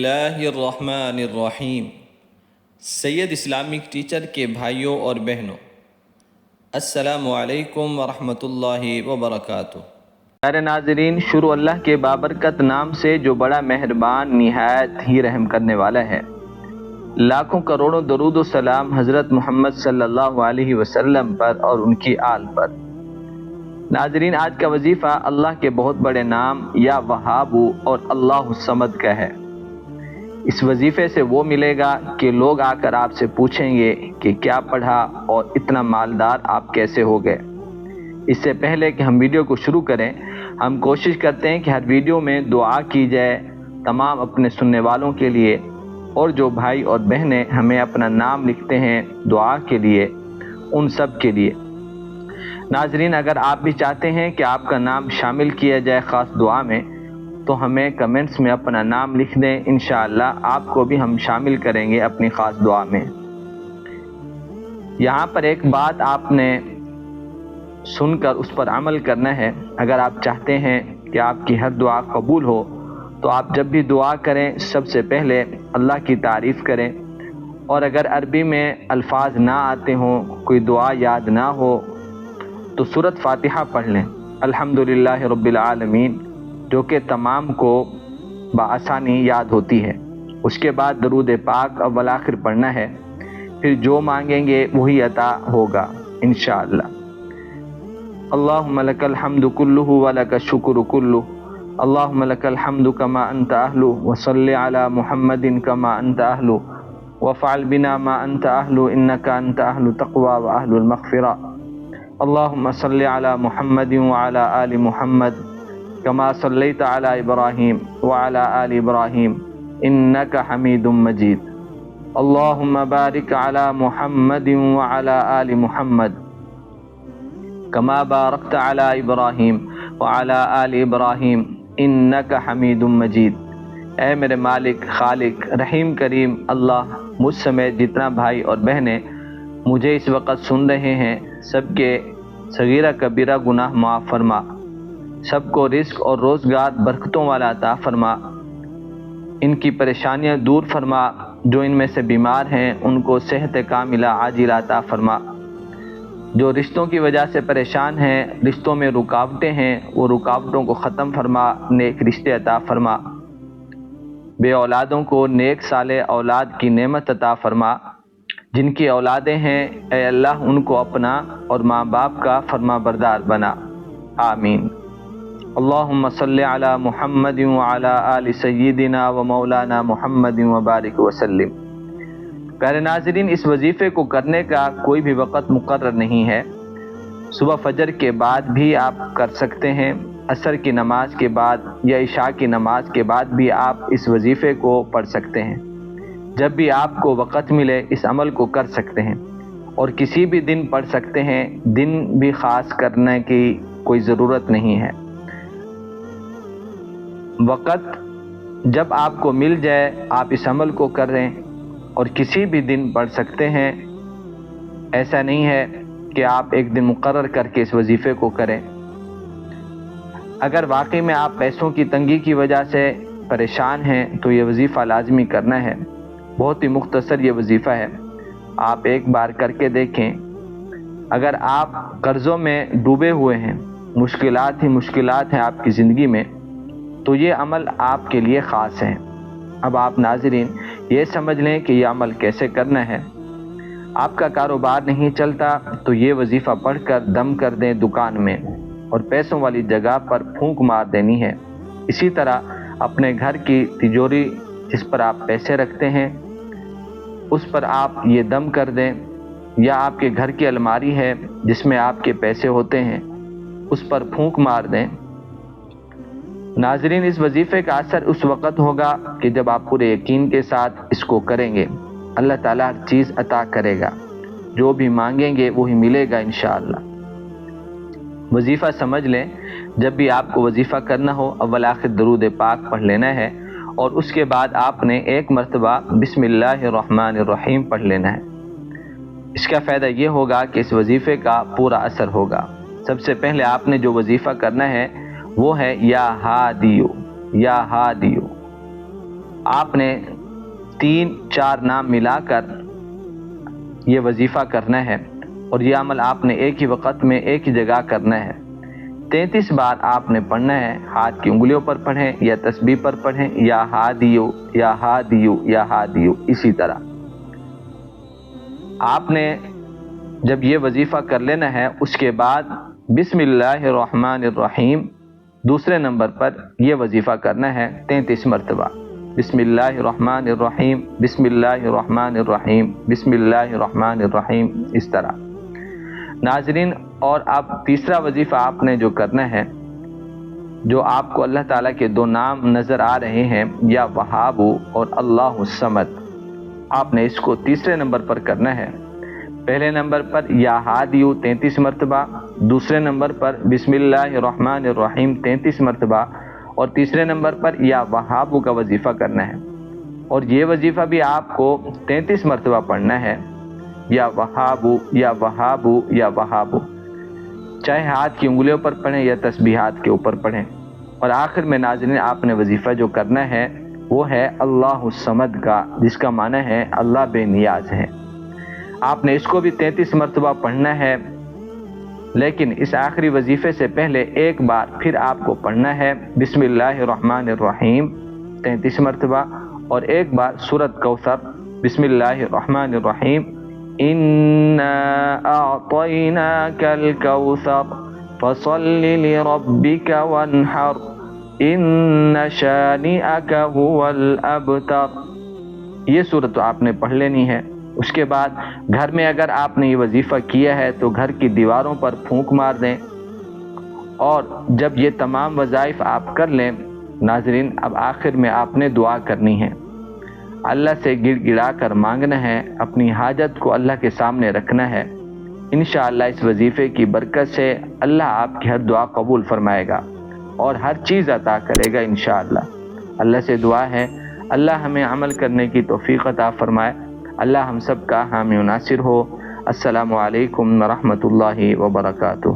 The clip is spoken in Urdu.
اللہ الرحمن الرحیم۔ سید اسلامک ٹیچر کے بھائیوں اور بہنوں، السلام علیکم ورحمۃ اللہ وبرکاتہ۔ پیارے ناظرین، شروع اللہ کے بابرکت نام سے جو بڑا مہربان نہایت ہی رحم کرنے والا ہے۔ لاکھوں کروڑوں درود و سلام حضرت محمد صلی اللہ علیہ وسلم پر اور ان کی آل پر۔ ناظرین، آج کا وظیفہ اللہ کے بہت بڑے نام یا وہاب اور اللہ الصمد کا ہے۔ اس وظیفے سے وہ ملے گا کہ لوگ آ کر آپ سے پوچھیں گے کہ کیا پڑھا اور اتنا مالدار آپ کیسے ہو گئے۔ اس سے پہلے کہ ہم ویڈیو کو شروع کریں، ہم کوشش کرتے ہیں کہ ہر ویڈیو میں دعا کی جائے تمام اپنے سننے والوں کے لیے، اور جو بھائی اور بہنیں ہمیں اپنا نام لکھتے ہیں دعا کے لیے، ان سب کے لیے۔ ناظرین، اگر آپ بھی چاہتے ہیں کہ آپ کا نام شامل کیا جائے خاص دعا میں، تو ہمیں کمنٹس میں اپنا نام لکھ دیں، انشاءاللہ آپ کو بھی ہم شامل کریں گے اپنی خاص دعا میں۔ یہاں پر ایک بات آپ نے سن کر اس پر عمل کرنا ہے۔ اگر آپ چاہتے ہیں کہ آپ کی ہر دعا قبول ہو، تو آپ جب بھی دعا کریں سب سے پہلے اللہ کی تعریف کریں، اور اگر عربی میں الفاظ نہ آتے ہوں، کوئی دعا یاد نہ ہو، تو سورۃ فاتحہ پڑھ لیں، الحمدللہ رب العالمین، جو کہ تمام کو بآسانی یاد ہوتی ہے۔ اس کے بعد درود پاک اول آخر پڑھنا ہے، پھر جو مانگیں گے وہی عطا ہوگا انشاءاللہ۔ اللہم لک الحمد کلہ ولک الشکر کلہ، اللہم لک الحمد کما انت اہل، وصلی علی محمد کما انت اہل، وافعل بنا ما انت اہل، انک انت اہل التقوی واہل المغفرہ۔ اللہم صلی علی محمد وعلی آل محمد کما صلیت علی ابراہیم وعلی آل ابراہیم انک حمید مجید۔ اللہم بارک علی محمد وعلی آل محمد کما بارکت علی ابراہیم وعلی آل ابراہیم انک حمید مجید۔ اے میرے مالک، خالق، رحیم، کریم اللہ، مجھ سمیت جتنا بھائی اور بہنیں مجھے اس وقت سن رہے ہیں، سب کے صغیرہ کبیرہ گناہ معاف فرما، سب کو رزق اور روزگار برکتوں والا عطا فرما، ان کی پریشانیاں دور فرما، جو ان میں سے بیمار ہیں ان کو صحت کاملہ عاجلہ عطا فرما، جو رشتوں کی وجہ سے پریشان ہیں، رشتوں میں رکاوٹیں ہیں، وہ رکاوٹوں کو ختم فرما، نیک رشتے عطا فرما، بے اولادوں کو نیک صالح اولاد کی نعمت عطا فرما، جن کی اولادیں ہیں اے اللہ ان کو اپنا اور ماں باپ کا فرما بردار بنا، آمین۔ اللہم صلی علی محمد وعلی آل سیدنا و مولانا محمد وبارک وسلم۔ پیارے ناظرین، اس وظیفے کو کرنے کا کوئی بھی وقت مقرر نہیں ہے۔ صبح فجر کے بعد بھی آپ کر سکتے ہیں، عصر کی نماز کے بعد یا عشاء کی نماز کے بعد بھی آپ اس وظیفے کو پڑھ سکتے ہیں۔ جب بھی آپ کو وقت ملے اس عمل کو کر سکتے ہیں، اور کسی بھی دن پڑھ سکتے ہیں، دن بھی خاص کرنے کی کوئی ضرورت نہیں ہے۔ وقت جب آپ کو مل جائے آپ اس عمل کو کریں، اور کسی بھی دن پڑھ سکتے ہیں۔ ایسا نہیں ہے کہ آپ ایک دن مقرر کر کے اس وظیفے کو کریں۔ اگر واقعی میں آپ پیسوں کی تنگی کی وجہ سے پریشان ہیں تو یہ وظیفہ لازمی کرنا ہے۔ بہت ہی مختصر یہ وظیفہ ہے، آپ ایک بار کر کے دیکھیں۔ اگر آپ قرضوں میں ڈوبے ہوئے ہیں، مشکلات ہی مشکلات ہیں آپ کی زندگی میں، تو یہ عمل آپ کے لیے خاص ہے۔ اب آپ ناظرین یہ سمجھ لیں کہ یہ عمل کیسے کرنا ہے۔ آپ کا کاروبار نہیں چلتا تو یہ وظیفہ پڑھ کر دم کر دیں دکان میں، اور پیسوں والی جگہ پر پھونک مار دینی ہے۔ اسی طرح اپنے گھر کی تجوری جس پر آپ پیسے رکھتے ہیں اس پر آپ یہ دم کر دیں، یا آپ کے گھر کی الماری ہے جس میں آپ کے پیسے ہوتے ہیں اس پر پھونک مار دیں۔ ناظرین، اس وظیفے کا اثر اس وقت ہوگا کہ جب آپ پورے یقین کے ساتھ اس کو کریں گے۔ اللہ تعالیٰ ہر چیز عطا کرے گا، جو بھی مانگیں گے وہی ملے گا انشاءاللہ۔ وظیفہ سمجھ لیں، جب بھی آپ کو وظیفہ کرنا ہو اول آخر درود پاک پڑھ لینا ہے، اور اس کے بعد آپ نے ایک مرتبہ بسم اللہ الرحمن الرحیم پڑھ لینا ہے۔ اس کا فائدہ یہ ہوگا کہ اس وظیفے کا پورا اثر ہوگا۔ سب سے پہلے آپ نے جو وظیفہ کرنا ہے وہ ہے یا ہادیو، یا ہادیو۔ آپ نے 3-4 نام ملا کر یہ وظیفہ کرنا ہے، اور یہ عمل آپ نے ایک ہی وقت میں ایک ہی جگہ کرنا ہے۔ 33 بار آپ نے پڑھنا ہے، ہاتھ کی انگلیوں پر پڑھیں یا تسبیح پر پڑھیں، یا ہادیو یا ہادیو یا ہادیو، اسی طرح آپ نے جب یہ وظیفہ کر لینا ہے، اس کے بعد بسم اللہ الرحمن الرحیم دوسرے نمبر پر یہ وظیفہ کرنا ہے 33 مرتبہ۔ بسم اللہ الرحمن الرحیم، بسم اللہ الرحمن الرحیم، بسم اللہ الرحمن الرحیم، اس طرح۔ ناظرین، اور اب تیسرا وظیفہ آپ نے جو کرنا ہے، جو آپ کو اللہ تعالیٰ کے 2 نام نظر آ رہے ہیں، یا وہاب اور اللہ الصمد، آپ نے اس کو تیسرے نمبر پر کرنا ہے۔ پہلے نمبر پر یا ہادیو 33 مرتبہ، دوسرے نمبر پر بسم اللہ الرحمن الرحیم 33 مرتبہ، اور تیسرے نمبر پر یا وہاب کا وظیفہ کرنا ہے۔ اور یہ وظیفہ بھی آپ کو 33 مرتبہ پڑھنا ہے، یا وہاب یا وہاب یا وہاب، چاہے ہاتھ کی انگلیوں پر پڑھیں یا تسبیحات کے اوپر پڑھیں۔ اور آخر میں ناظرین، آپ نے وظیفہ جو کرنا ہے وہ ہے اللہ الصمد کا، جس کا معنی ہے اللہ بے نیاز ہے۔ آپ نے اس کو بھی 33 مرتبہ پڑھنا ہے، لیکن اس آخری وظیفے سے پہلے ایک بار پھر آپ کو پڑھنا ہے بسم اللہ الرحمن الرحیم 33 مرتبہ، اور ایک بار سورۃ کوثر بسم اللہ الرحمن الرحیم انا اعطیناک الکوثر فصل لربک وانحر ان شانئک هو الابتر، یہ سورت آپ نے پڑھ لینی ہے۔ اس کے بعد گھر میں اگر آپ نے یہ وظیفہ کیا ہے تو گھر کی دیواروں پر پھونک مار دیں، اور جب یہ تمام وظائف آپ کر لیں ناظرین، اب آخر میں آپ نے دعا کرنی ہے، اللہ سے گڑ گڑا کر مانگنا ہے، اپنی حاجت کو اللہ کے سامنے رکھنا ہے۔ انشاءاللہ اس وظیفے کی برکت سے اللہ آپ کی ہر دعا قبول فرمائے گا اور ہر چیز عطا کرے گا انشاءاللہ۔ اللہ سے دعا ہے اللہ ہمیں عمل کرنے کی توفیق عطا فرمائے، اللہ ہم سب کا حامی و ناصر ہو۔ السلام علیکم ورحمۃ اللہ وبرکاتہ۔